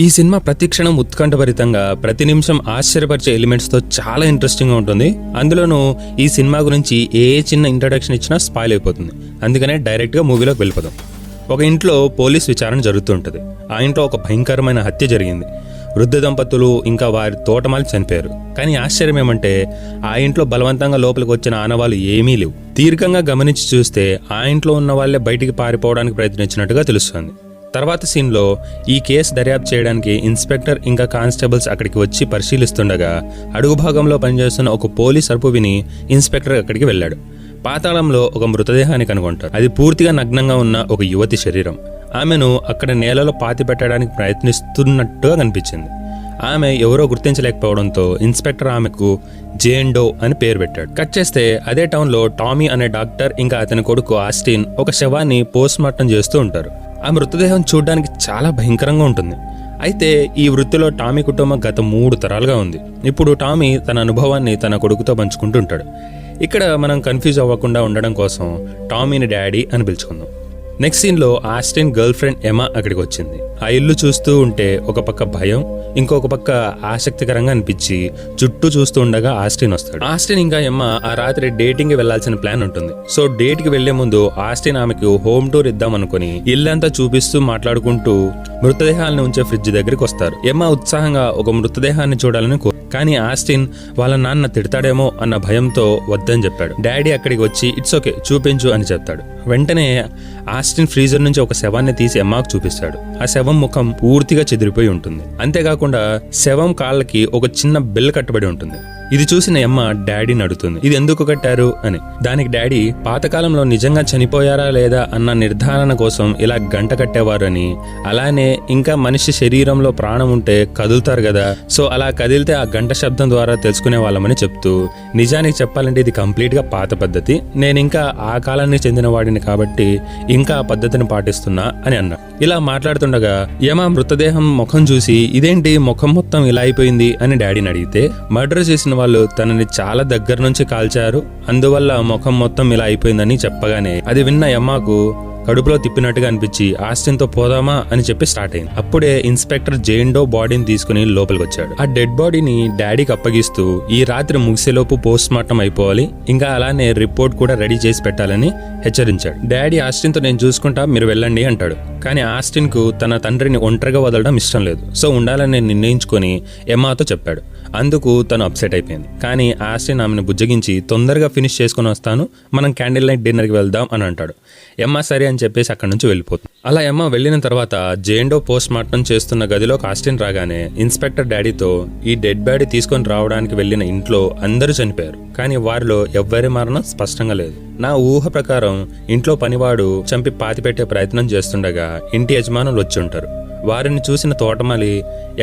ఈ సినిమా ప్రతి క్షణం ఉత్కంఠభరితంగా ప్రతి నిమిషం ఆశ్చర్యపరిచే ఎలిమెంట్స్తో చాలా ఇంట్రెస్టింగ్గా ఉంటుంది. అందులోనూ ఈ సినిమా గురించి ఏ చిన్న ఇంట్రడక్షన్ ఇచ్చినా స్పాయిల్ అయిపోతుంది. అందుకనే డైరెక్ట్గా మూవీలోకి వెళ్ళిపోదాం. ఒక ఇంట్లో పోలీస్ విచారణ జరుగుతూ ఉంటుంది. ఆ ఇంట్లో ఒక భయంకరమైన హత్య జరిగింది. వృద్ధ దంపతులు ఇంకా వారి తోటమాలి చనిపోయారు. కానీ ఆశ్చర్యం ఏమంటే ఆ ఇంట్లో బలవంతంగా లోపలికి వచ్చిన ఆనవాళ్ళు ఏమీ లేవు. దీర్ఘంగా గమనించి చూస్తే ఆ ఇంట్లో ఉన్న వాళ్ళే బయటికి పారిపోవడానికి ప్రయత్నించినట్టుగా తెలుస్తుంది. తర్వాత సీన్లో ఈ కేసు దర్యాప్తు చేయడానికి ఇన్స్పెక్టర్ ఇంకా కానిస్టేబుల్స్ అక్కడికి వచ్చి పరిశీలిస్తుండగా అడుగు భాగంలో పనిచేస్తున్న ఒక పోలీస్ అరుపు విని ఇన్స్పెక్టర్ అక్కడికి వెళ్ళాడు. పాతాళంలో ఒక మృతదేహాన్ని కనుగొంటారు. అది పూర్తిగా నగ్నంగా ఉన్న ఒక యువతి శరీరం. ఆమెను అక్కడ నేలలో పాతి పెట్టడానికి ప్రయత్నిస్తున్నట్టుగా కనిపించింది. ఆమె ఎవరో గుర్తించలేకపోవడంతో ఇన్స్పెక్టర్ ఆమెకు జేన్ డో అని పేరు పెట్టాడు. కట్ చేస్తే అదే టౌన్లో టామీ అనే డాక్టర్ ఇంకా అతని కొడుకు ఆస్టిన్ ఒక శవాన్ని పోస్ట్ మార్టం చేస్తూ ఉంటారు. ఆ మృతదేహం చూడడానికి చాలా భయంకరంగా ఉంటుంది. అయితే ఈ వృత్తిలో టామీ కుటుంబం గత 3 తరాలుగా ఉంది. ఇప్పుడు టామీ తన అనుభవాన్ని తన కొడుకుతో పంచుకుంటూ ఉంటాడు. ఇక్కడ మనం కన్ఫ్యూజ్ అవ్వకుండా ఉండడం కోసం టామీని డాడీ అని పిలుచుకుందాం. నెక్స్ట్ సీన్లో ఆస్టిన్ గర్ల్ ఫ్రెండ్ ఎమా అక్కడికి వచ్చింది. ఆ ఇల్లు చూస్తూ ఉంటే ఒక పక్క భయం, ఇంకొక పక్క ఆసక్తికరంగా అనిపించి చుట్టూ చూస్తూ ఉండగా ఆస్టిన్ వస్తాడు. ఆస్టిన్ ఇంకా ఎమ్మా ఆ రాత్రి డేటింగ్ కి వెళ్లాల్సిన ప్లాన్ ఉంటుంది. సో డేట్ కి వెళ్లే ముందు ఆస్టిన్ ఆమెకు హోమ్ టూర్ ఇద్దాం అనుకుని ఇల్లంతా చూపిస్తూ మాట్లాడుకుంటూ మృతదేహాలను ఉంచే ఫ్రిడ్జ్ దగ్గరికి వస్తారు. ఎమ్మా ఉత్సాహంగా ఒక మృతదేహాన్ని చూడాలని కానీ ఆస్టిన్ వాళ్ళ నాన్న తిడతాడేమో అన్న భయంతో వద్దని చెప్పాడు. డాడీ అక్కడికి వచ్చి ఇట్స్ ఓకే చూపించు అని చెప్తాడు. వెంటనే ఆస్టిన్ ఫ్రీజర్ నుంచి ఒక శవాన్ని తీసి ఎమ్మాకు చూపిస్తాడు. ఆ శవం ముఖం పూర్తిగా చెదిరిపోయి ఉంటుంది. అంతేకాకుండా శవం కాళ్ళకి ఒక చిన్న బెల్ కట్టబడి ఉంటుంది. ఇది చూసిన ఎమ్మ డాడీని అడుగుతుంది, ఇది ఎందుకు కట్టారు అని. దానికి డాడీ పాతకాలంలో నిజంగా చనిపోయారా లేదా అన్న నిర్ధారణ కోసం ఇలా గంట కట్టేవారు అని, అలానే ఇంకా మనిషి శరీరంలో ప్రాణం ఉంటే కదులుతారు కదా, సో అలా కదిలితే ఆ గంట శబ్దం ద్వారా తెలుసుకునే వాళ్ళమని చెప్తూ, నిజానికి చెప్పాలంటే ఇది కంప్లీట్ గా పాత పద్ధతి, నేను ఇంకా ఆ కాలానికి చెందిన వాడిని కాబట్టి ఇంకా ఆ పద్ధతిని పాటిస్తున్నా అని అన్నా. ఇలా మాట్లాడుతుండగా యమ మృతదేహం ముఖం చూసి ఇదేంటి ముఖం మొత్తం ఇలా అయిపోయింది అని డాడీని అడిగితే, మర్డర్ చేసిన వాళ్ళు తనని చాలా దగ్గర నుంచి కాల్చారు, అందువల్ల ముఖం మొత్తం ఇలా అయిపోయిందని చెప్పగానే అది విన్న యమ్మకు కడుపులో తిప్పినట్టుగా అనిపించి ఆస్టిన్ తో పోదామా అని చెప్పి స్టార్ట్ అయింది. అప్పుడే ఇన్స్పెక్టర్ జేన్ డో బాడీని తీసుకుని లోపలికి వచ్చాడు. ఆ డెడ్ బాడీని డాడీకి అప్పగిస్తూ ఈ రాత్రి ముగిసేలోపు పోస్ట్ మార్టం అయిపోవాలి, ఇంకా అలానే రిపోర్ట్ కూడా రెడీ చేసి పెట్టాలని హెచ్చరించాడు. డాడీ ఆస్టిన్ తో నేను చూసుకుంటా మీరు వెళ్ళండి అంటాడు. కానీ ఆస్టిన్ కు తన తండ్రిని ఒంటరిగా వదలడం ఇష్టం లేదు. సో ఉండాలని నిర్ణయించుకొని ఎమ్మాతో చెప్పాడు. అందుకు తను అప్సెట్ అయిపోయింది. కానీ ఆస్టిన్ ఆమెను బుజ్జగించి తొందరగా ఫినిష్ చేసుకుని వస్తాను, మనం క్యాండిల్ నైట్ డిన్నర్కి వెళ్దాం అని అంటాడు. ఎమ్మ సరే అని చెప్పేసి అక్కడి నుంచి వెళ్ళిపోతుంది. అలా ఎమ్మ వెళ్ళిన తర్వాత జేండో పోస్ట్ మార్టం చేస్తున్న గదిలో ఆస్టిన్ రాగానే ఇన్స్పెక్టర్ డాడీతో ఈ డెడ్ బాడీ తీసుకొని రావడానికి వెళ్ళిన ఇంట్లో అందరూ చనిపోయారు, కానీ వారిలో ఎవ్వరి మరణం స్పష్టంగా లేదు. నా ఊహ ప్రకారం ఇంట్లో పనివాడు చంపి పాతిపెట్టే ప్రయత్నం చేస్తుండగా ఇంటి యజమానులు వచ్చి ఉంటారు. వారిని చూసిన తోటమాలి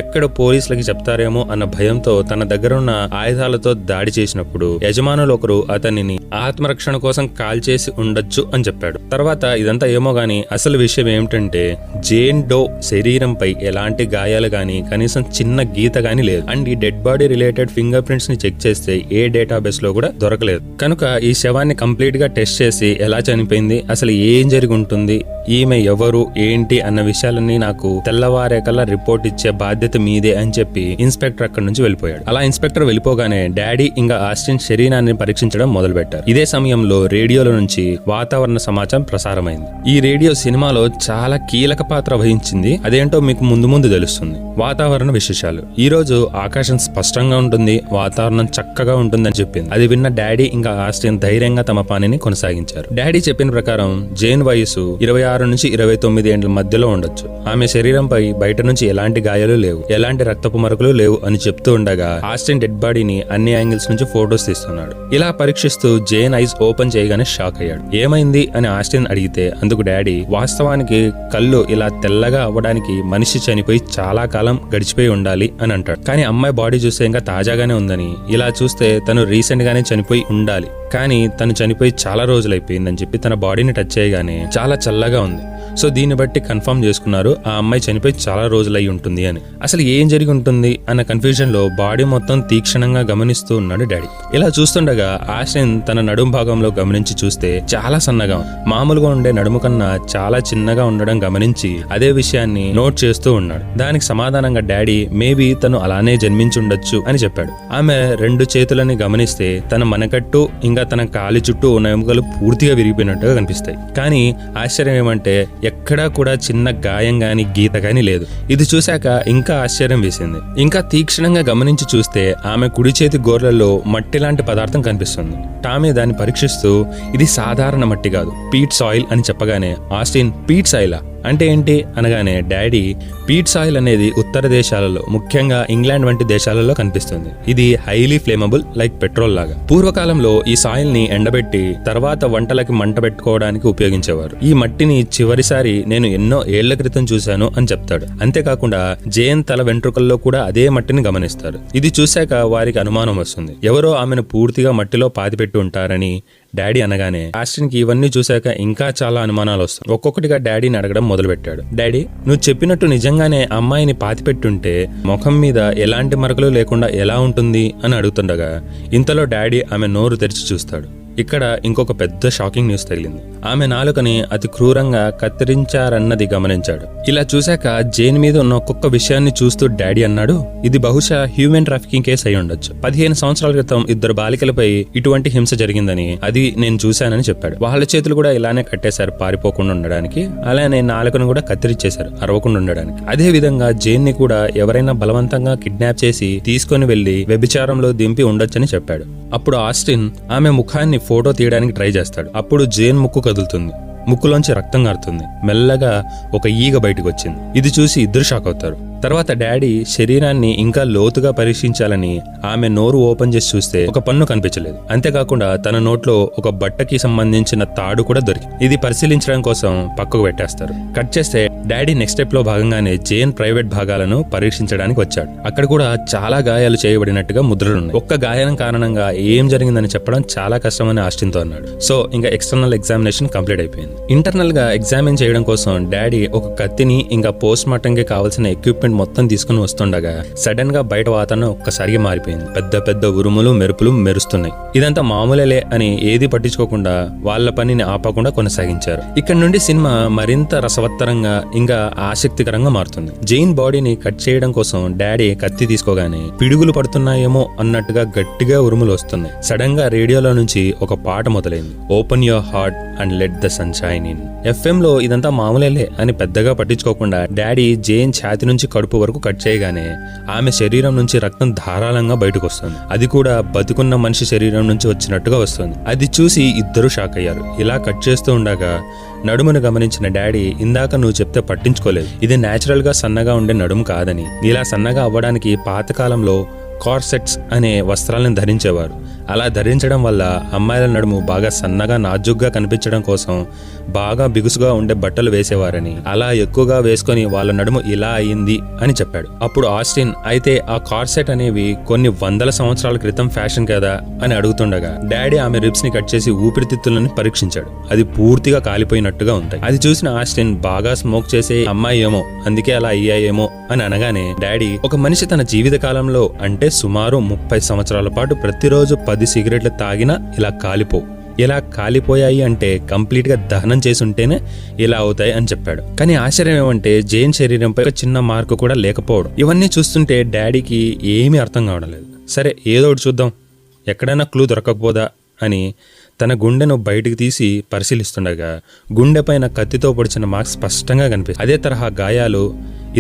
ఎక్కడ పోలీసులకి చెప్తారేమో అన్న భయంతో తన దగ్గర ఉన్న ఆయుధాలతో దాడి చేసినప్పుడు యజమానులు ఒకరు అతనిని ఆత్మరక్షణ కోసం కాల్చేసి ఉండొచ్చు అని చెప్పాడు. తర్వాత ఇదంతా ఏమో గానీ అసలు విషయం ఏమిటంటే జేన్ డో శరీరంపై ఎలాంటి గాయాలు గానీ కనీసం చిన్న గీత గానీ లేదు. అండ్ ఈ dead body related finger prints ని చెక్ చేస్తే ఏ డేటాబేస్ లో కూడా దొరకలేదు. కనుక ఈ శవాన్ని కంప్లీట్ గా టెస్ట్ చేసి ఎలా చనిపోయింది, అసలు ఏం జరిగి ఉంటుంది, ఈమె ఎవరు ఏంటి అన్న విషయాలన్నీ నాకు తెల్లవారే కల్లా రిపోర్ట్ ఇచ్చే బాధ్యత మీదే అని చెప్పి ఇన్స్పెక్టర్ అక్కడి నుంచి వెళ్ళిపోయాడు. అలా ఇన్స్పెక్టర్ వెళ్ళిపోగానే డాడీ ఇంకా ఆస్టిన్ శరీరాన్ని పరీక్షించడం మొదలు పెట్టారు. ఇదే సమయంలో రేడియోలో నుంచి వాతావరణ సమాచారం ప్రసారమైంది. ఈ రేడియో సినిమాలో చాలా కీలక పాత్ర వహించింది. అదేంటో మీకు ముందు ముందు తెలుస్తుంది. వాతావరణ విశేషాలు. ఈ రోజు ఆకాశం స్పష్టంగా ఉంటుంది, వాతావరణం చక్కగా ఉంటుందని చెప్పింది. అది విన్న డాడీ ఇంకా ఆస్టిన్ ధైర్యంగా తమ పనిని కొనసాగించారు. డాడీ చెప్పిన ప్రకారం జేన్ వయసు 26 నుంచి 29 ఏళ్ల మధ్యలో ఉండొచ్చు. ఆమె శరీరంపై బయట నుంచి ఎలాంటి గాయాలు లేవు, ఎలాంటి రక్తపు మరకలు లేవు అని చెప్తూ ఉండగా ఆస్టిన్ డెడ్ బాడీని అన్ని యాంగిల్స్ నుంచి ఫోటోస్ తీస్తున్నాడు. ఇలా పరీక్షిస్తూ జేన్ ఐస్ ఓపెన్ చేయగానే షాక్ అయ్యాడు. ఏమైంది అని ఆస్టిన్ అడిగితే అందుకు డాడీ వాస్తవానికి కళ్ళు ఇలా తెల్లగా అవ్వడానికి మనిషి చనిపోయి చాలా కాలం గడిచిపోయి ఉండాలి అని అంటాడు. కానీ అమ్మాయి బాడీ చూస్తే ఇంకా తాజాగానే ఉందని, ఇలా చూస్తే తను రీసెంట్ గానే చనిపోయి ఉండాలి, కానీ తను చనిపోయి చాలా రోజులైపోయిందని చెప్పి తన బాడీని టచ్ చేయగానే చాలా చల్లగా ఉంది. సో దీన్ని బట్టి కన్ఫర్మ్ చేసుకున్నారు ఆ అమ్మాయి చనిపోయి చాలా రోజులై ఉంటుంది అని. అసలు ఏం జరిగి ఉంటుంది అన్న కన్ఫ్యూజన్ లో బాడీ మొత్తం తీక్షణంగా గమనిస్తూ ఉన్నాడు డాడీ. ఇలా చూస్తుండగా ఆస్టిన్ తన నడుము భాగంలో గమనించి చూస్తే చాలా సన్నగా, మామూలుగా ఉండే నడుము కన్నా చాలా చిన్నగా ఉండడం గమనించి అదే విషయాన్ని నోట్ చేస్తూ ఉన్నాడు. దానికి సమాధానంగా డాడీ మేబీ తను అలానే జన్మించుండొచ్చు అని చెప్పాడు. ఆమె 2 చేతులని గమనిస్తే తన మనకట్టు ఇంకా తన కాలి చుట్టూ ఉన్న ఎముకలు పూర్తిగా విరిగిపోయినట్టుగా కనిపిస్తాయి. కానీ ఆశ్చర్యం ఏమంటే ఎక్కడా కూడా చిన్న గాయం గాని గీత గాని లేదు. ఇది చూశాక ఇంకా ఆశ్చర్యం వేసింది. ఇంకా తీక్షణంగా గమనించి చూస్తే ఆమె కుడి చేతి గోర్లలో మట్టి లాంటి పదార్థం కనిపిస్తుంది. టామీ దాన్ని పరీక్షిస్తూ ఇది సాధారణ మట్టి కాదు, పీట్ సాయిల్ అని చెప్పగానే ఆస్టిన్ పీట్ సాయిలా అంటే ఏంటి అనగానే డాడీ పీట్ సాయిల్ అనేది ఉత్తర దేశాలలో ముఖ్యంగా ఇంగ్లాండ్ వంటి దేశాలలో కనిపిస్తుంది. ఇది హైలీ ఫ్లేమబుల్ లైక్ పెట్రోల్ లాగా. పూర్వకాలంలో ఈ సాయిల్ ని ఎండబెట్టి తర్వాత వంటలకి మంట పెట్టుకోవడానికి ఉపయోగించేవారు. ఈ మట్టిని చివరిసారి నేను ఎన్నో ఏళ్ల క్రితం చూశాను అని చెప్తాడు. అంతేకాకుండా జేన్ తల వెంట్రుకల్లో కూడా అదే మట్టిని గమనిస్తారు. ఇది చూశాక వారికి అనుమానం వస్తుంది, ఎవరో ఆమెను పూర్తిగా మట్టిలో పాతిపెట్టి ఉంటారని డాడీ అనగానే ఆస్టిన్ కి ఇవన్నీ చూశాక ఇంకా చాలా అనుమానాలు వస్తాయి. ఒక్కొక్కటిగా డాడీని అడగడం మొదలుపెట్టాడు. డాడీ నువ్వు చెప్పినట్టు నిజంగానే అమ్మాయిని పాతిపెట్టుంటే ముఖం మీద ఎలాంటి మరకలు లేకుండా ఎలా ఉంటుంది అని అడుగుతుండగా ఇంతలో డాడీ ఆమె నోరు తెరిచి చూస్తాడు. ఇక్కడ ఇంకొక పెద్ద షాకింగ్ న్యూస్ తగిలింది. ఆమె నాలుకని అతి క్రూరంగా కత్తిరించారన్నది గమనించాడు. ఇలా చూశాక జేన్ మీద ఉన్న ఒక్కొక్క విషయాన్ని చూస్తూ డాడీ అన్నాడు, ఇది బహుశా హ్యూమన్ ట్రాఫికింగ్ కేసు అయి ఉండొచ్చు. 15 సంవత్సరాల క్రితం 2 బాలికలపై ఇటువంటి హింస జరిగిందని అది నేను చూశానని చెప్పాడు. వాళ్ళ చేతులు కూడా ఇలానే కట్టేశారు పారిపోకుండా ఉండడానికి, అలానే నాలుకను కూడా కత్తిరించేశారు అరవకుండా ఉండడానికి. అదే విధంగా జేన్ ని కూడా ఎవరైనా బలవంతంగా కిడ్నాప్ చేసి తీసుకొని వెళ్లి వ్యభిచారంలో దింపి ఉండొచ్చని చెప్పాడు. అప్పుడు ఆస్టిన్ ఆమె ముఖాన్ని ఫోటో తీయడానికి ట్రై చేస్తాడు. అప్పుడు జేన్ ముక్కు కదులుతుంది, ముక్కులోంచి రక్తం కారుతుంది. మెల్లగా ఒక ఈగ బయటకు వచ్చింది. ఇది చూసి ఇద్దరు షాక్ అవుతారు. తర్వాత డాడీ శరీరాన్ని ఇంకా లోతుగా పరీక్షించాలని ఆమె నోరు ఓపెన్ చేసి చూస్తే ఒక పన్ను కనిపించలేదు. అంతేకాకుండా తన నోట్లో ఒక బట్టకి సంబంధించిన తాడు కూడా దొరికింది. ఇది పరిశీలించడం కోసం పక్కకు పెట్టేస్తారు. కట్ చేస్తే డాడీ నెక్స్ట్ స్టెప్ లో భాగంగానే జేన్ ప్రైవేట్ భాగాలను పరీక్షించడానికి వచ్చాడు. అక్కడ కూడా చాలా గాయాలు చేయబడినట్టుగా ముద్రలున్నాయి. ఒక్క గాయం కారణంగా ఏం జరిగిందని చెప్పడం చాలా కష్టమని ఆస్టిన్ తో అన్నాడు. సో ఇంకా ఎక్స్టర్నల్ ఎగ్జామినేషన్ కంప్లీట్ అయిపోయింది. ఇంటర్నల్ గా ఎగ్జామిన్ చేయడం కోసం డాడీ ఒక కత్తిని ఇంకా పోస్ట్ మార్టం కి కావాల్సిన ఎక్విప్మెంట్ మొత్తం తీసుకుని వస్తుండగా సడన్ గా బయట వాతావరణం ఒక్కసారిగా మారిపోయింది. పెద్ద పెద్ద ఉరుములు మెరుపులు మెరుస్తున్నాయి. ఇదంతా మామూలేలే అని ఏది పట్టించుకోకుండా వాళ్ళ పనిని ఆపకుండా కొనసాగించారు. ఇక్కడ నుండి సినిమా మరింత రసవత్తరంగా ఇంకా ఆసక్తికరంగా మారుతుంది. జైన్ బాడీని కట్ చేయడం కోసం డాడీ కత్తి తీసుకోగానే పిడుగులు పడుతున్నాయేమో అన్నట్టుగా గట్టిగా ఉరుములు వస్తున్నాయి. సడన్ గా రేడియోలో నుంచి ఒక పాట మొదలైంది, open your heart and let the sun shine in. FM లో ఇదంతా మామూలేలే అని పెద్దగా పట్టించుకోకుండా డాడీ జైన్ ఛాతి నుంచి కడుపు వరకు కట్ చేయగానే ఆమె శరీరం నుంచి రక్తం ధారాళంగా బయటకు వస్తుంది. అది కూడా బతికున్న మనిషి శరీరం నుంచి వచ్చినట్టుగా వస్తుంది. అది చూసి ఇద్దరు షాక్ అయ్యారు. ఇలా కట్ చేస్తూ ఉండగా నడుమును గమనించిన డాడీ, ఇందాక నువ్వు చెప్తే పట్టించుకోలేదు, ఇది నేచురల్ గా సన్నగా ఉండే నడుము కాదని, ఇలా సన్నగా అవ్వడానికి పాతకాలంలో కార్సెట్స్ అనే వస్త్రాలను ధరించేవారు. అలా ధరించడం వల్ల అమ్మాయిల నడుము బాగా సన్నగా నాజుగ్గా కనిపించడం కోసం బాగా బిగుసుగా ఉండే బట్టలు వేసేవారని, అలా ఎక్కువగా వేసుకొని వాళ్ళ నడుము ఇలా అయింది అని చెప్పాడు. అప్పుడు ఆస్టిన్, అయితే ఆ కార్సెట్ అనేవి కొన్ని వందల సంవత్సరాల క్రితం ఫ్యాషన్ కదా అని అడుగుతుండగా డాడీ ఆమె రిబ్స్ ని కట్ చేసి ఊపిరితిత్తులను పరీక్షించాడు. అది పూర్తిగా కాలిపోయినట్టుగా ఉంటాయి. అది చూసిన ఆస్టిన్, బాగా స్మోక్ చేసే అమ్మాయి ఏమో అందుకే అలా అయ్యాయేమో అని అనగానే డాడీ, ఒక మనిషి తన జీవిత కాలంలో అంటే సుమారు 30 సంవత్సరాల పాటు ప్రతిరోజు 10 సిగరెట్లు తాగినా ఇలా కాలిపోయాయి అంటే కంప్లీట్ గా దహనం చేసుంటేనే ఇలా అవుతాయి అని చెప్పాడు. కానీ ఆశ్చర్యం ఏమంటే జైన్ శరీరంపై ఒక చిన్న మార్కు కూడా లేకపోవడం. ఇవన్నీ చూస్తుంటే డాడీకి ఏమీ అర్థం కావడం లేదు. సరే ఏదో ఒకటి చూద్దాం, ఎక్కడైనా క్లూ దొరకకపోదా అని తన గుండెను బయటికి తీసి పరిశీలిస్తుండగా గుండెపైన కత్తితో పొడిచిన మార్క్స్ స్పష్టంగా కనిపిస్తాయి. అదే తరహా గాయాలు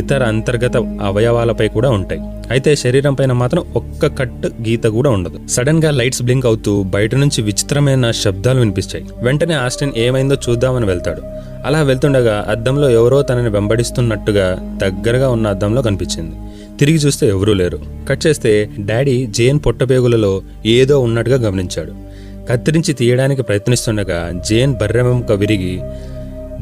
ఇతర అంతర్గత అవయవాలపై కూడా ఉంటాయి. అయితే శరీరం పైన మాత్రం ఒక్క కట్ గీత కూడా ఉండదు. సడన్ గా లైట్స్ బ్లింక్ అవుతూ బయట నుంచి విచిత్రమైన శబ్దాలు వినిపిస్తాయి. వెంటనే ఆస్టిన్ ఏమైందో చూద్దామని వెళ్తాడు. అలా వెళ్తుండగా అద్దంలో ఎవరో తనని వెంబడిస్తున్నట్టుగా దగ్గరగా ఉన్న అద్దంలో కనిపించింది. తిరిగి చూస్తే ఎవరూ లేరు. కట్ చేస్తే డాడీ జేన్ పొట్టపేగులలో ఏదో ఉన్నట్టుగా గమనించాడు. కత్తిరించి తీయడానికి ప్రయత్నిస్తుండగా జేన్ బర్రెముక విరిగి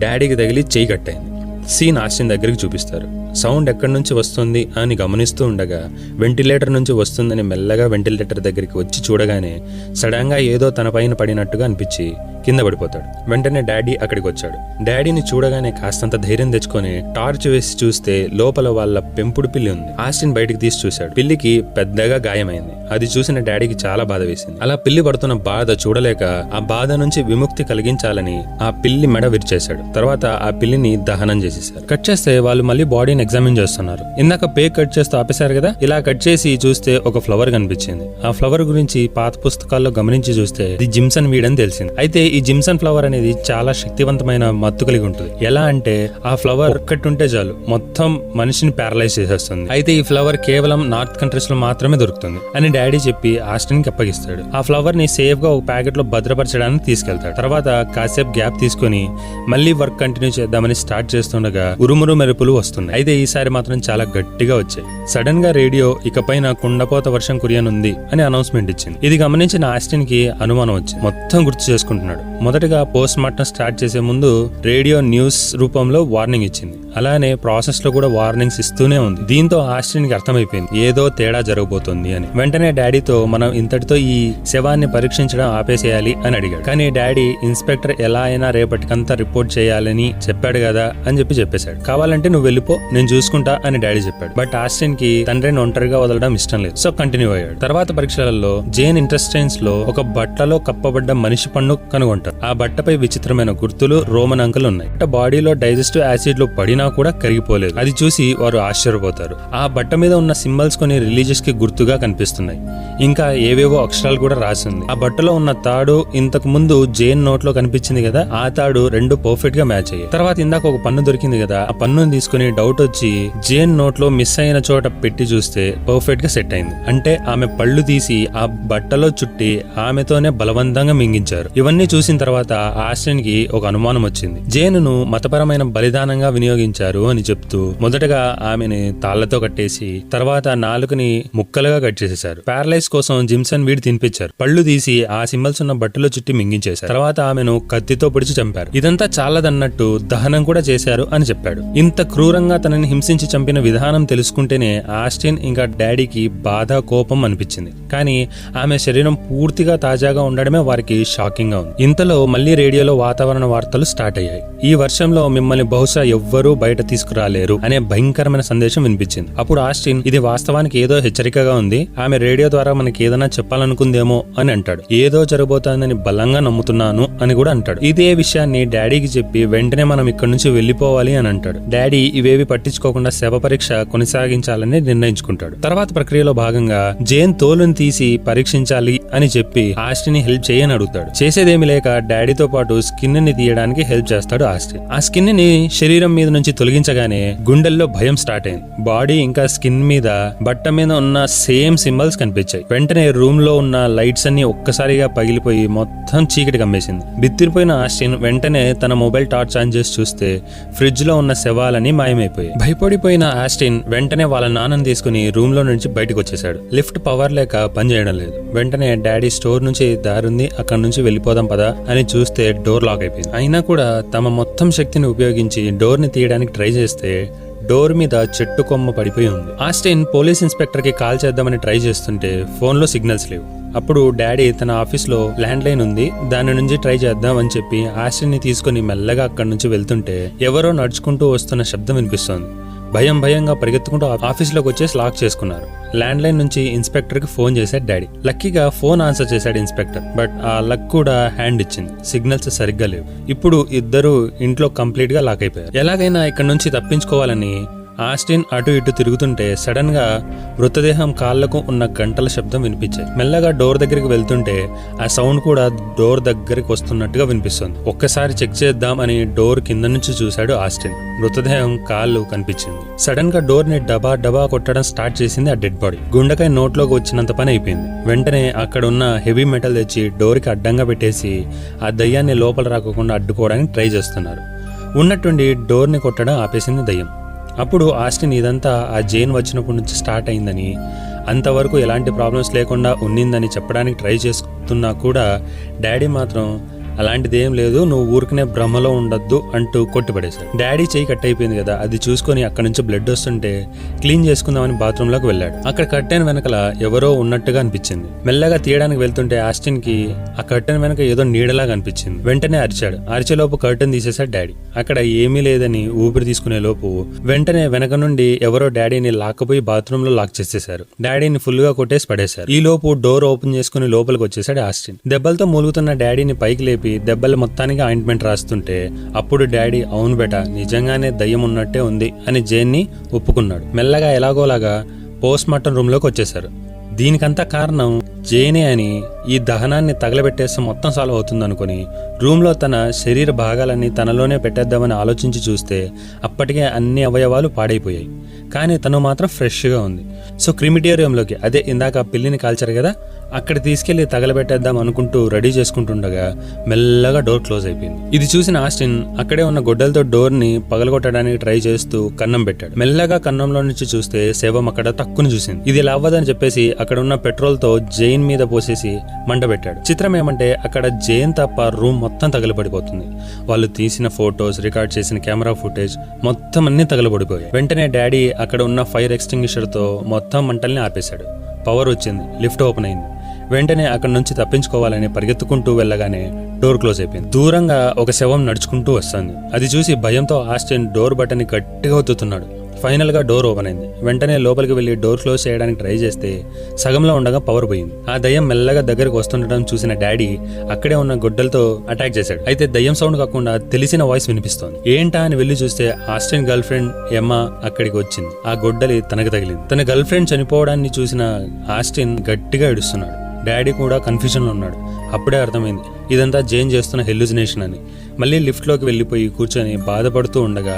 డాడీకి తగిలి చేయి కట్టయింది. సీన్ ఆస్టిన్ దగ్గరికి చూపిస్తారు. సౌండ్ ఎక్కడి నుంచి వస్తుంది అని గమనిస్తూ ఉండగా వెంటిలేటర్ నుంచి వస్తుందని మెల్లగా వెంటిలేటర్ దగ్గరికి వచ్చి చూడగానే సడన్ గా ఏదో తన పైన పడినట్టుగా అనిపించి కింద పడిపోతాడు. వెంటనే డాడీ అక్కడికి వచ్చాడు. డాడీని చూడగానే కాస్తంత ధైర్యం తెచ్చుకొని టార్చ్ వేసి చూస్తే లోపల వాళ్ళ పెంపుడు పిల్లి ఉంది. ఆస్టిన్ బయటికి తీసి చూశాడు. పిల్లికి పెద్దగా గాయమైంది. అది చూసిన డాడీకి చాలా బాధ వేసింది. అలా పిల్లి పడుతున్న బాధ చూడలేక ఆ బాధ నుంచి విముక్తి కలిగించాలని ఆ పిల్లి మెడ విరిచేశాడు. తర్వాత ఆ పిల్లిని దహనం చేసేశారు. కట్ చేస్తే వాళ్ళు మళ్ళీ బాడీని ఎగ్జామిన్ చేస్తున్నారు. ఇందాక పేక్ కట్ చేస్తూ ఆపేశారు కదా, ఇలా కట్ చేసి చూస్తే ఒక ఫ్లవర్ కనిపించింది. ఆ ఫ్లవర్ గురించి పాత పుస్తకాల్లో గమనించి చూస్తే ఇది జిమ్సన్ వీడ్ అని తెలిసింది. అయితే ఈ జిమ్సన్ ఫ్లవర్ అనేది చాలా శక్తివంతమైన మత్తు కలిగి ఉంటుంది. ఎలా అంటే ఆ ఫ్లవర్ ఒక్కటి ఉంటే చాలు మొత్తం మనిషిని ప్యారలైజ్ చేసేస్తుంది. అయితే ఈ ఫ్లవర్ కేవలం నార్త్ కంట్రీస్ లో మాత్రమే దొరుకుతుంది అని డాడీ చెప్పి ఆస్టిన్ కి అప్పగిస్తాడు. ఆ ఫ్లవర్ ని సేఫ్ గా ఒక ప్యాకెట్ లో భద్రపరచడానికి తీసుకెళ్తాడు. తర్వాత కాసేపు గ్యాప్ తీసుకుని మళ్ళీ వర్క్ కంటిన్యూ చేద్దామని స్టార్ట్ చేస్తుండగా ఉరుమురు మెరుపులు వస్తున్నాయి. అయితే ఈసారి మాత్రం చాలా గట్టిగా వచ్చాయి. సడన్ గా రేడియో ఇకపైన కుండపోత వర్షం కురియనుంది అని అనౌన్స్మెంట్ ఇచ్చింది. ఇది గమనించిన ఆస్టిన్ కి అనుమానం వచ్చింది. మొత్తం గుర్తు చేసుకుంటున్నాడు. మొదటగా పోస్ట్ మార్టం స్టార్ట్ చేసే ముందు రేడియో న్యూస్ రూపంలో వార్నింగ్ ఇచ్చింది. అలానే ప్రాసెస్ లో కూడా వార్నింగ్స్ ఇస్తూనే ఉంది. దీంతో ఆస్టిన్ కి అర్థమైపోయింది ఏదో తేడా జరగబోతోంది అని. వెంటనే డాడీతో మనం ఇంతటితో ఈ శవాన్ని పరీక్షించడం ఆపేసేయాలి అని అడిగాడు. కానీ డాడీ ఇన్స్పెక్టర్ ఎలా అయినా రేపటికంతా రిపోర్ట్ చేయాలని చెప్పాడు కదా అని చెప్పేశాడు. కావాలంటే నువ్వు వెళ్ళిపో, నేను చూసుకుంటా అని డాడీ చెప్పాడు. బట్ ఆస్టిన్ కి తండ్రిని ఒంటరిగా వదలడం ఇష్టం లేదు. సో కంటిన్యూ అయ్యాడు. తర్వాత పరీక్షలలో జేన్ ఇంటెస్టైన్స్ లో ఒక బట్టలో కప్పబడ్డ మనిషి పన్ను కనుగొంటారు. ఆ బట్టపై విచిత్రమైన గుర్తులు, రోమన్ అంకెలు ఉన్నాయి. బాడీలో డైజెస్టివ్ యాసిడ్ లో పడినా కూడా కరిగిపోలేదు. అది చూసి వారు ఆశ్చర్యపోతారు. ఆ బట్ట మీద ఉన్న సింబల్స్ కొన్ని రిలీజియస్ కి గుర్తుగా కనిపిస్తున్నాయి. ఇంకా ఏవేవో అక్షరాలు కూడా రాసింది. ఆ బట్టలో ఉన్న తాడు ఇంతకు ముందు జేన్ నోట్ లో కనిపించింది కదా, ఆ తాడు రెండు పర్ఫెక్ట్ గా మ్యాచ్ అయ్యాయి. తర్వాత ఇందాక ఒక పన్ను దొరికింది కదా, ఆ పన్నుని తీసుకుని డౌట్ వచ్చి జేన్ నోట్ లో మిస్ అయిన చోట పెట్టి చూస్తే పర్ఫెక్ట్ గా సెట్ అయింది. అంటే ఆమె పళ్ళు తీసి ఆ బట్టలో చుట్టి ఆమెతోనే బలవంతంగా మింగించారు. ఇవన్నీ చూసిన తర్వాత ఆస్టిన్ కి ఒక అనుమానం వచ్చింది. జేనును మతపరమైన బలిదానంగా వినియోగించారు అని చెప్తూ మొదటగా ఆమెని తాళ్లతో కట్టేసి తర్వాత నాలుకని ముక్కలుగా కట్ చేసేశారు. ప్యారలైజ్ కోసం జిమ్సన్ వీడ్ తినిపించారు. పళ్ళు తీసి ఆ సింబల్స్ ఉన్న బట్టలో చుట్టి మింగించేశారు. తర్వాత ఆమెను కత్తితో పొడిచి చంపారు. ఇదంతా చాలదన్నట్టు దహనం కూడా చేశారు అని చెప్పాడు. ఇంత క్రూరంగా తనని హింసించి చంపిన విధానం తెలుసుకుంటేనే ఆస్టిన్ ఇంకా డాడీకి బాధ, కోపం అనిపించింది. కానీ ఆమె శరీరం పూర్తిగా తాజాగా ఉండడమే వారికి షాకింగ్ గా ఉంది. ఇంతలో మళ్లీ రేడియోలో వాతావరణ వార్తలు స్టార్ట్ అయ్యాయి. ఈ వర్షంలో మిమ్మల్ని బహుశా ఎవ్వరూ బయట తీసుకురాలేరు అనే భయంకరమైన సందేశం వినిపించింది. అప్పుడు ఆస్టిన్ ఇది వాస్తవానికి ఏదో హెచ్చరికగా ఉంది, ఆమె రేడియో ద్వారా మనకి ఏదైనా చెప్పాలనుకుందేమో అని అంటాడు. ఏదో జరగబోతోందని బలంగా నమ్ముతున్నాను అని కూడా అంటాడు. ఇదే విషయాన్ని డాడీకి చెప్పి వెంటనే మనం ఇక్కడి నుంచి వెళ్లిపోవాలి అని అంటాడు. డాడీ ఇవేవి పట్టించుకోకుండా శవ పరీక్ష కొనసాగించాలని నిర్ణయించుకుంటాడు. తర్వాత ప్రక్రియలో భాగంగా జేన్ తోలుని తీసి పరీక్షించాలి అని చెప్పి ఆస్టిన్ ని హెల్ప్ చేయని అడుగుతాడు. చేసేదేమి లేక డాడీతో పాటు స్కిన్ ని తీయడానికి హెల్ప్ చేస్తాడు ఆస్టిన్. ఆ స్కిన్ ని శరీరం మీద నుంచి తొలగించగానే గుండెల్లో భయం స్టార్ట్ అయింది. బాడీ ఇంకా స్కిన్ మీద బట్ట మీద ఉన్న సేమ్ సింబల్స్ కనిపించాయి. వెంటనే రూమ్ లో ఉన్న లైట్స్ అన్ని ఒక్కసారిగా పగిలిపోయి మొత్తం చీకటి కమ్మేసింది. బిత్తిరిపోయిన ఆస్టిన్ వెంటనే తన మొబైల్ టార్చ్ ఆన్ చేసి చూస్తే ఫ్రిడ్జ్ లో ఉన్న శవాలని మాయమైపోయాయి. భయపడిపోయిన ఆస్టిన్ వెంటనే వాళ్ళ నాన్నని తీసుకుని రూమ్ లో నుంచి బయటకు వచ్చేసాడు. లిఫ్ట్ పవర్ లేక పనిచేయడం లేదు. వెంటనే డాడీ స్టోర్ నుంచి దారుంది, అక్కడ నుంచి వెళ్ళిపోదాం పదా అని చూస్తే డోర్ లాక్ అయిపోయింది. అయినా కూడా తమ మొత్తం శక్తిని ఉపయోగించి డోర్ ని తీయడానికి ట్రై చేస్తే డోర్ మీద చెట్టు కొమ్మ పడిపోయి ఉంది. ఆస్టిన్ పోలీస్ ఇన్స్పెక్టర్ కి కాల్ చేద్దామని ట్రై చేస్తుంటే ఫోన్ లో సిగ్నల్స్ లేవు. అప్పుడు డాడీ తన ఆఫీస్ లో ల్యాండ్ లైన్ ఉంది, దాని నుంచి ట్రై చేద్దాం అని చెప్పి ఆస్టిన్ ని తీసుకుని మెల్లగా అక్కడి నుంచి వెళ్తుంటే ఎవరో నడుచుకుంటూ వస్తున్న శబ్దం వినిపిస్తోంది. భయంగా పరిగెత్తుకుంటూ ఆఫీస్ లోకి వచ్చేసి లాక్ చేసుకున్నారు. ల్యాండ్ లైన్ నుంచి ఇన్స్పెక్టర్ కి ఫోన్ చేశాడు డాడీ. లక్కీగా ఫోన్ ఆన్సర్ చేశాడు ఇన్స్పెక్టర్. బట్ ఆ లక్ కూడా హ్యాండ్ ఇచ్చింది, సిగ్నల్స్ సరిగ్గా లేవు. ఇప్పుడు ఇద్దరు ఇంట్లో కంప్లీట్ గా లాక్ అయిపోయారు. ఎలాగైనా ఇక్కడ నుంచి తప్పించుకోవాలని ఆస్టిన్ అటు ఇటు తిరుగుతుంటే సడన్ గా మృతదేహం కాళ్లకు ఉన్న గంటల శబ్దం వినిపించాయి. మెల్లగా డోర్ దగ్గరికి వెళ్తుంటే ఆ సౌండ్ కూడా డోర్ దగ్గరికి వస్తున్నట్టుగా వినిపిస్తుంది. ఒక్కసారి చెక్ చేద్దాం అని డోర్ కింద నుంచి చూశాడు ఆస్టిన్. మృతదేహం కాళ్ళు కనిపించింది. సడన్ గా డోర్ ని డబా కొట్టడం స్టార్ట్ చేసింది ఆ డెడ్ బాడీ. గుండెకాయ నోట్లోకి వచ్చినంత పని అయిపోయింది. వెంటనే అక్కడ ఉన్న హెవీ మెటల్ తెచ్చి డోర్ కి అడ్డంగా పెట్టేసి ఆ దయ్యాన్ని లోపల రాకుండా అడ్డుకోవడానికి ట్రై చేస్తున్నారు. ఉన్నట్టుండి డోర్ ని కొట్టడం ఆపేసింది దయ్యం. అప్పుడు ఆస్టిన్ ఇదంతా ఆ జైన్ వచ్చినప్పటి నుంచి స్టార్ట్ అయిందని, అంతవరకు ఎలాంటి ప్రాబ్లమ్స్ లేకుండా ఉన్నిందని చెప్పడానికి ట్రై చేస్తున్నా కూడా డాడీ మాత్రం అలాంటిదేం లేదు, నువ్వు ఊరికనే భ్రమలో ఉండొద్దు అంటూ కొట్టిపడేశాడు. డాడీ చేయి కట్ అయిపోయింది కదా, అది చూసుకొని అక్కడి నుంచి బ్లడ్ వస్తుంటే క్లీన్ చేసుకుందామని బాత్రూమ్ లోకి వెళ్ళాడు. అక్కడ కర్టెన్ వెనకల ఎవరో ఉన్నట్టుగా అనిపించింది. మెల్లగా తీయడానికి వెళ్తుంటే ఆస్టిన్ కి ఆ కర్టెన్ వెనక ఏదో నీడలాగా అనిపించింది. వెంటనే అరిచాడు. అరిచేలోపు కర్టెన్ తీసేశాడు డాడీ. అక్కడ ఏమీ లేదని ఊపిరి తీసుకునే లోపు వెంటనే వెనక నుండి ఎవరో డాడీని లాక్కపోయి బాత్రూమ్ లో లాక్ చేసేశారు. డాడీని ఫుల్ గా కొట్టేసి పడేశారు. ఈ లోపు డోర్ ఓపెన్ చేసుకుని లోపలికి వచ్చేసాడు ఆస్టిన్. దెబ్బలతో మూలుగుతున్న డాడీని పైకి లేపి దెబ్బలు మొత్తానికి ఆయింట్మెంట్ రాస్తుంటే అప్పుడు డాడీ అవును బేట, నిజంగానే దయ్యం ఉన్నట్టే ఉంది అని జేన్ ని ఒప్పుకున్నాడు. మెల్లగా ఎలాగోలాగా పోస్ట్ మార్టం రూమ్ లోకి వచ్చేశారు. దీనికంతా కారణం జేనే అని ఈ దహనాన్ని తగలబెట్టేస్తే మొత్తం సాల్వ్ అవుతుంది అనుకుని రూమ్లో తన శరీర భాగాలన్నీ తనలోనే పెట్టేద్దామని ఆలోచించి చూస్తే అప్పటికే అన్ని అవయవాలు పాడైపోయాయి. కానీ తను మాత్రం ఫ్రెష్గా ఉంది. సో క్రిమిటోరియంలోకి, అదే ఇందాక పిల్లిని కాల్చారు కదా, అక్కడ తీసుకెళ్లి తగలబెట్టేద్దాం అనుకుంటూ రెడీ చేసుకుంటుండగా మెల్లగా డోర్ క్లోజ్ అయిపోయింది. ఇది చూసిన ఆస్టిన్ అక్కడే ఉన్న గొడ్డలతో డోర్ ని పగలగొట్టడానికి ట్రై చేస్తూ కన్నం పెట్టాడు. మెల్లగా కన్నంలో నుంచి చూస్తే శవం అక్కడ తక్కువని చూసింది. ఇది ఇలా అవ్వదని చెప్పేసి అక్కడ ఉన్న పెట్రోల్ తో జైన్ మీద పోసేసి మంట పెట్టాడు. చిత్రం ఏమంటే అక్కడ జైన్ తప్ప రూమ్ మొత్తం తగలబడిపోతుంది. వాళ్ళు తీసిన ఫోటోస్, రికార్డ్ చేసిన కెమెరా ఫుటేజ్ మొత్తం అన్ని తగలబడిపోయాయి. వెంటనే డాడీ అక్కడ ఉన్న ఫైర్ ఎక్స్టింగ్విషర్ తో మొత్తం మంటల్ని ఆపేశాడు. పవర్ వచ్చింది, లిఫ్ట్ ఓపెన్ అయింది. వెంటనే అక్కడి నుంచి తప్పించుకోవాలని పరిగెత్తుకుంటూ వెళ్ళగానే డోర్ క్లోజ్ అయిపోయింది. దూరంగా ఒక శవం నడుచుకుంటూ వస్తుంది. అది చూసి భయంతో ఆస్టిన్ డోర్ బటన్ ని గట్టిగా ఒత్తుతున్నాడు. ఫైనల్ గా డోర్ ఓపెన్ అయింది. వెంటనే లోపలికి వెళ్లి డోర్ క్లోజ్ చేయడానికి ట్రై చేస్తే సగంలో ఉండగా పవర్ పోయింది. ఆ దయ్యం మెల్లగా దగ్గరకు వస్తుండటం చూసిన డాడీ అక్కడే ఉన్న గొడ్డలతో అటాక్ చేశాడు. అయితే దయ్యం సౌండ్ కాకుండా తెలిసిన వాయిస్ వినిపిస్తోంది. ఏంటా అని వెళ్లి చూస్తే ఆస్టిన్ గర్ల్ ఫ్రెండ్ ఎమ్మా అక్కడికి వచ్చింది. ఆ గొడ్డలి తనకు తగిలింది. తన గర్ల్ ఫ్రెండ్ చనిపోవడాన్ని చూసిన ఆస్టిన్ గట్టిగా ఏడుస్తున్నాడు. డాడీ కూడా కన్ఫ్యూజన్ లో ఉన్నాడు. అప్పుడే అర్థమైంది ఇదంతా జేన్ చేస్తున్న హెల్యూసినేషన్ అని. మళ్ళీ లిఫ్ట్ లోకి వెళ్లిపోయి కూర్చొని బాధపడుతూ ఉండగా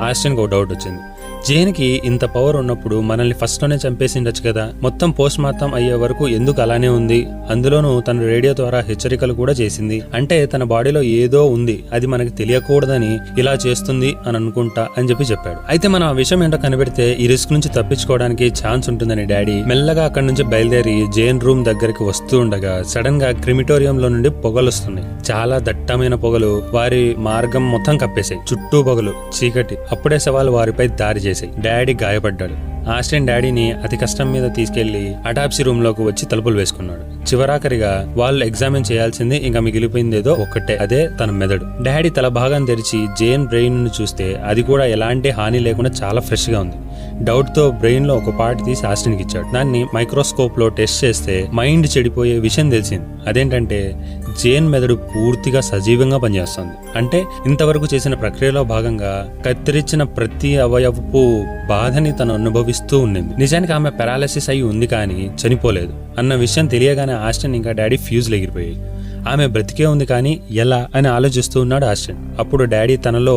ఆస్టిన్కి ఒక డౌట్ వచ్చింది. జేన్కి ఇంత పవర్ ఉన్నప్పుడు మనల్ని ఫస్ట్ లోనే చంపేసిండొచ్చు కదా, మొత్తం పోస్ట్ మార్టం అయ్యే వరకు ఎందుకు అలానే ఉంది? అందులోనూ తన రేడియో ద్వారా హెచ్చరికలు కూడా చేసింది. అంటే తన బాడీలో ఏదో ఉంది, అది మనకి తెలియకూడదని ఇలా చేస్తుంది అని అనుకుంటా అని చెప్పాడు. అయితే మనం ఆ విషయం ఏంటో కనిపెడితే ఈ రిస్క్ నుంచి తప్పించుకోవడానికి ఛాన్స్ ఉంటుందని డాడీ మెల్లగా అక్కడి నుంచి బయలుదేరి జేన్ రూమ్ దగ్గరికి వస్తూ ఉండగా సడన్ గా క్రిమిటోరియంలో నుండి పొగలు వస్తున్నాయి. చాలా దట్టమైన పొగలు వారి మార్గం మొత్తం కప్పేశాయి. చుట్టూ పొగలు, చీకటి. అప్పుడే సవాలు వారిపై దారి చేశాయి. డాడీ గాయపడ్డాడు. ఆస్టిన్ డాడీని అతి కష్టం మీద తీసుకెళ్లి అటాప్సీ రూమ్ లోకి వచ్చి తలుపులు వేసుకున్నాడు. చివరాఖరిగా వాళ్ళు ఎగ్జామిన్ చేయాల్సింది ఇంకా మిగిలిపోయిందేదో ఒక్కటే, అదే తన మెదడు. డాడీ తల భాగం తెరిచి జేన్ బ్రెయిన్ ను చూస్తే అది కూడా ఎలాంటి హాని లేకుండా చాలా ఫ్రెష్ గా ఉంది. డౌట్ తో బ్రెయిన్ లో ఒక పార్ట్ తీసి ఆస్టిన్కి ఇచ్చాడు. దాన్ని మైక్రోస్కోప్ లో టెస్ట్ చేస్తే మైండ్ చెడిపోయే విషయం తెలిసింది. అదేంటంటే జేన్ మెదడు పూర్తిగా సజీవంగా పనిచేస్తుంది. అంటే ఇంతవరకు చేసిన ప్రక్రియలో భాగంగా కత్తిరించిన ప్రతి అవయవపు బాధని తను అనుభవిస్తూ ఉండింది. నిజానికి ఆమె పారాలసిస్ అయి ఉంది కానీ చనిపోలేదు అన్న విషయం తెలియగానే ఆస్టిన్ ఇంకా డాడీ ఫ్యూజ్ ఎగిరిపోయాయి. ఆమె బ్రతికే ఉంది కానీ ఎలా అని ఆలోచిస్తూ ఉన్నాడు ఆస్టిన్. అప్పుడు డాడీ తనలో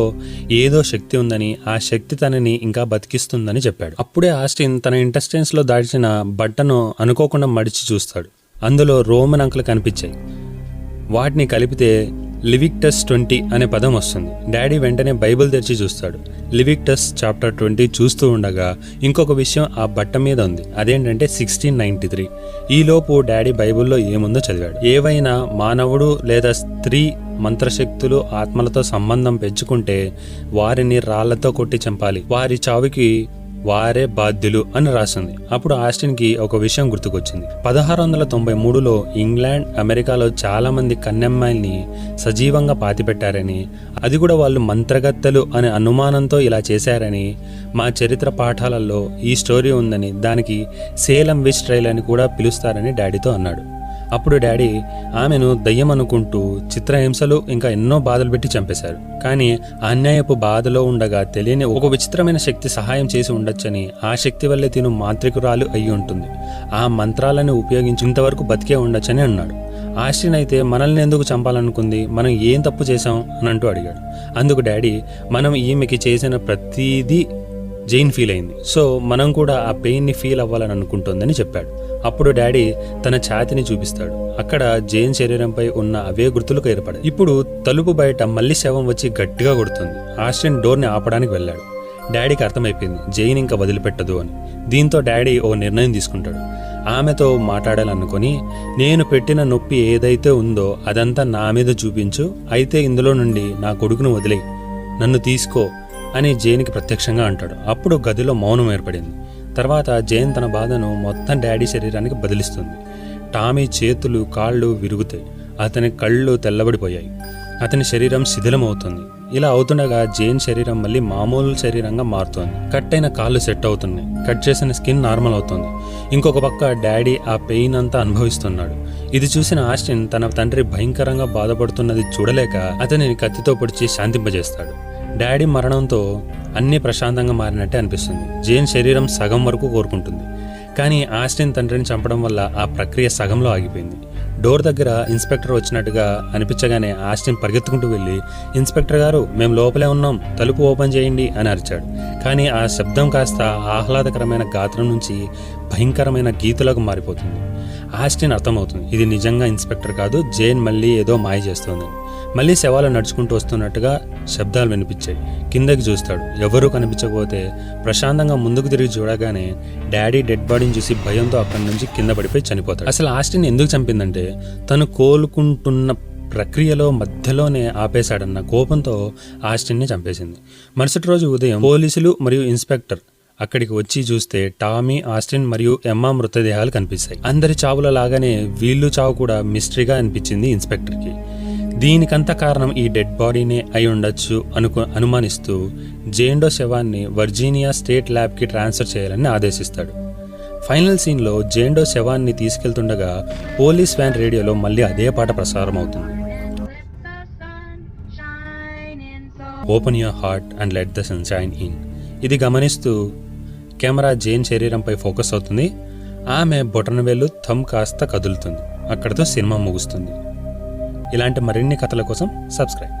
ఏదో శక్తి ఉందని, ఆ శక్తి తనని ఇంకా బతికిస్తుందని చెప్పాడు. అప్పుడే ఆస్టిన్ తన ఇంటెస్టైన్స్ లో దాచిన బట్టను అనుకోకుండా మడిచి చూస్తాడు. అందులో రోమన్ అంకెలు కనిపించాయి. వాటిని కలిపితే లివిక్టస్ 20 అనే పదం వస్తుంది. డాడీ వెంటనే బైబిల్ తెరిచి చూస్తాడు. లివిక్టస్ చాప్టర్ 20 చూస్తూ ఉండగా ఇంకొక విషయం ఆ బట్ట మీద ఉంది. అదేంటంటే 1693. ఈలోపు డాడీ బైబిల్లో ఏముందో చదివాడు. ఏవైనా మానవుడు లేదా స్త్రీ మంత్రశక్తులు ఆత్మలతో సంబంధం పెంచుకుంటే వారిని రాళ్లతో కొట్టి చంపాలి, వారి చావుకి వారే బాధ్యులు అని రాసింది. అప్పుడు ఆస్టిన్ కి ఒక విషయం గుర్తుకొచ్చింది. 1693లో ఇంగ్లాండ్, అమెరికాలో చాలా మంది కన్నెమ్మాయిల్ని సజీవంగా పాతిపెట్టారని, అది కూడా వాళ్ళు మంత్రగత్తెలు అనే అనుమానంతో ఇలా చేశారని మా చరిత్ర పాఠాలలో ఈ స్టోరీ ఉందని, దానికి సేలం విచ్ ట్రయల్ అని కూడా పిలుస్తారని డాడీతో అన్నాడు. అప్పుడు డాడీ ఆమెను దయ్యం అనుకుంటూ చిత్రహింసలు ఇంకా ఎన్నో బాధలు పెట్టి చంపేశారు. కానీ అన్యాయపు బాధలో ఉండగా తెలియని ఒక విచిత్రమైన శక్తి సహాయం చేసి ఉండొచ్చని, ఆ శక్తి వల్లే తిను మాంత్రికురాలు అయి ఉంటుంది, ఆ మంత్రాలను ఉపయోగించి ఇంతవరకు బతికే ఉండొచ్చని అన్నాడు. ఆస్టిన్ అయితే మనల్ని ఎందుకు చంపాలనుకుంది, మనం ఏం తప్పు చేశాం అని అంటూ అడిగాడు. అందుకు డాడీ మనం ఈమెకి చేసిన ప్రతిదీ జైన్ ఫీల్ అయింది, సో మనం కూడా ఆ పెయిన్ ని ఫీల్ అవ్వాలని అనుకుంటుందని చెప్పాడు. అప్పుడు డాడీ తన ఛాతిని చూపిస్తాడు. అక్కడ జైన్ శరీరంపై ఉన్న అవే గుర్తులు ఏర్పడాయి. ఇప్పుడు తలుపు బయట మళ్ళీ శవం వచ్చి గట్టిగా కొడుతుంది. ఆస్టిన్ డోర్ ని ఆపడానికి వెళ్ళాడు. డాడీకి అర్థమైపోయింది జైన్ ఇంకా వదిలిపెట్టదు అని. దీంతో డాడీ ఓ నిర్ణయం తీసుకుంటాడు. ఆమెతో మాట్లాడాలనుకొని, నేను పెట్టిన నొప్పి ఏదైతే ఉందో అదంతా నా మీద చూపించు, అయితే ఇందులో నుండి నా కొడుకును వదిలే, నన్ను తీసుకో అని జేన్కి ప్రత్యక్షంగా అంటాడు. అప్పుడు గదిలో మౌనం ఏర్పడింది. తర్వాత జేన్ తన బాధను మొత్తం డాడీ శరీరానికి బదిలిస్తుంది. టామీ చేతులు కాళ్ళు విరుగుతాయి, అతని కళ్ళు తెల్లబడిపోయాయి, అతని శరీరం శిథిలమవుతుంది. ఇలా అవుతుండగా జేన్ శరీరం మళ్ళీ మామూలు శరీరంగా మారుతోంది. కట్ అయిన కాళ్ళు సెట్ అవుతున్నాయి, కట్ చేసిన స్కిన్ నార్మల్ అవుతుంది. ఇంకొక పక్క డాడీ ఆ పెయిన్ అంతా అనుభవిస్తున్నాడు. ఇది చూసిన ఆస్టిన్ తన తండ్రి భయంకరంగా బాధపడుతున్నది చూడలేక అతనిని కత్తితో పొడిచి శాంతింపజేస్తాడు. డాడీ మరణంతో అన్నీ ప్రశాంతంగా మారినట్టే అనిపిస్తుంది. జేన్ శరీరం సగం వరకు కోరుకుంటుంది. కానీ ఆస్టిన్ తండ్రిని చంపడం వల్ల ఆ ప్రక్రియ సగంలో ఆగిపోయింది. డోర్ దగ్గర ఇన్స్పెక్టర్ వచ్చినట్టుగా అనిపించగానే ఆస్టిన్ పరిగెత్తుకుంటూ వెళ్ళి, ఇన్స్పెక్టర్ గారు, మేము లోపలే ఉన్నాం, తలుపు ఓపెన్ చేయండి అని అరిచాడు. కానీ ఆ శబ్దం కాస్త ఆహ్లాదకరమైన గాత్రం నుంచి భయంకరమైన గీతులకు మారిపోతుంది. ఆస్టిన్ అర్థమవుతుంది, ఇది నిజంగా ఇన్స్పెక్టర్ కాదు, జేన్ మళ్ళీ ఏదో మాయ చేస్తోందని. మళ్ళీ శవాలు నడుచుకుంటూ వస్తున్నట్టుగా శబ్దాలు వినిపించాయి. కిందకి చూస్తాడు, ఎవరూ కనిపించకపోతే ప్రశాంతంగా ముందుకు తిరిగి చూడగానే డాడీ డెడ్ బాడీని చూసి భయంతో అక్కడి నుంచి కింద పడిపోయి చనిపోతాడు. అసలు ఆస్టిన్ ఎందుకు చంపిందంటే, తను కోలుకుంటున్న ప్రక్రియలో మధ్యలోనే ఆపేశాడన్న కోపంతో ఆస్టిన్ని చంపేసింది. మరుసటి రోజు ఉదయం పోలీసులు మరియు ఇన్స్పెక్టర్ అక్కడికి వచ్చి చూస్తే టామీ, ఆస్టిన్ మరియు ఎమ్మా మృతదేహాలు కనిపిస్తాయి. అందరి చావుల లాగానే వీళ్ళు చావు కూడా మిస్టరీగా అనిపించింది ఇన్స్పెక్టర్కి. దీనికంతా కారణం ఈ డెడ్ బాడీనే అయి ఉండొచ్చు అనుమానిస్తూ జేన్ డో శవాన్ని వర్జీనియా స్టేట్ ల్యాబ్కి ట్రాన్స్ఫర్ చేయాలని ఆదేశిస్తాడు. ఫైనల్ సీన్లో జేన్ డో శవాన్ని తీసుకెళ్తుండగా పోలీస్ వ్యాన్ రేడియోలో మళ్ళీ అదే పాట ప్రసారం అవుతుంది. Open your heart and let the sun shine in. ఇది గమనిస్తూ కెమెరా జేన్ శరీరంపై ఫోకస్ అవుతుంది. ఆమె బొటనవేలు థంబ్ కాస్త కదులుతుంది. అక్కడితో సినిమా ముగుస్తుంది. ఇలాంటి మరిన్ని కథల కోసం సబ్స్క్రైబ్.